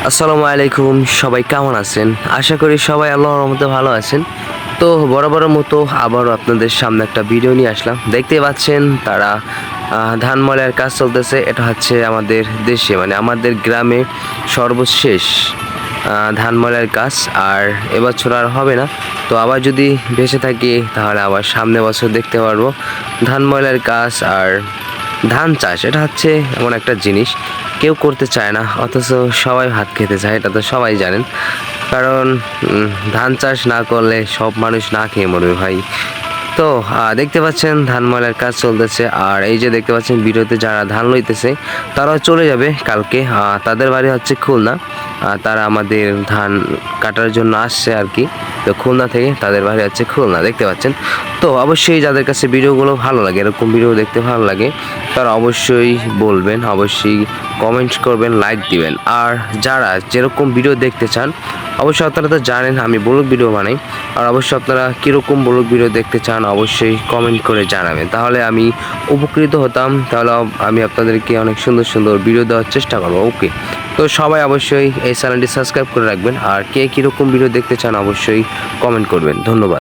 আসসালামু আলাইকুম, সবাই কেমন আছেন? আশা করি সবাই আল্লাহর রহমতে ভালো আছেন। তো বরাবরের মতো আবারও আপনাদের সামনে একটা ভিডিও নিয়ে আসলাম। দেখতেই পাচ্ছেন তারা ধান ময়লার কাজ চলতেছে। এটা হচ্ছে আমাদের দেশে, মানে আমাদের গ্রামে সর্বশেষ ধান ময়লার কাজ। আর এবছর আর হবে না। তো আবার যদি বেঁচে থাকি তাহলে আবার সামনে বছর দেখতে পারবো ধান ময়লার কাজ। আর ধান চাষ এটা হচ্ছে এমন একটা জিনিস কেউ করতে চায় না, অথচ সবাই ভাত খেতে চায়, এটা তো সবাই জানেন। কারণ ধান চাষ না করলে সব মানুষ না খেয়ে মরবে ভাই। তো দেখতে পাচ্ছেন ধান ময়লার কাজ চলতেছে। আর এই যে দেখতে পাচ্ছেন ভিডিওতে যারা ধান লইতেছে তারাও চলে যাবে কালকে। তাদের বাড়ি হচ্ছে খুলনা। তারা আমাদের ধান কাটার জন্য আসছে আর কি। তো খুলনা থেকে তাদের বাড়ি হচ্ছে খুলনা, দেখতে পাচ্ছেন। তো অবশ্যই যাদের কাছে ভিডিওগুলো ভালো লাগে, এরকম ভিডিও দেখতে ভালো লাগে, তারা অবশ্যই বলবেন, অবশ্যই কমেন্ট করবেন, লাইক দিবেন। আর যারা যেরকম ভিডিও দেখতে চান অবশ্যই আপনারা তো জানেন আমি ব্লগ ভিডিও বানাই। আর অবশ্যই আপনারা কীরকম ব্লগ ভিডিও দেখতে চান অবশ্যই কমেন্ট করে জানাবেন, তাহলে আমি উপকৃত হতাম। তাহলে আমি আপনাদেরকে অনেক সুন্দর সুন্দর ভিডিও দেওয়ার চেষ্টা করবো। ওকে, তো সবাই অবশ্যই এই চ্যানেলটি সাবস্ক্রাইব করে রাখবেন। আর কে কীরকম ভিডিও দেখতে চান অবশ্যই কমেন্ট করবেন। ধন্যবাদ।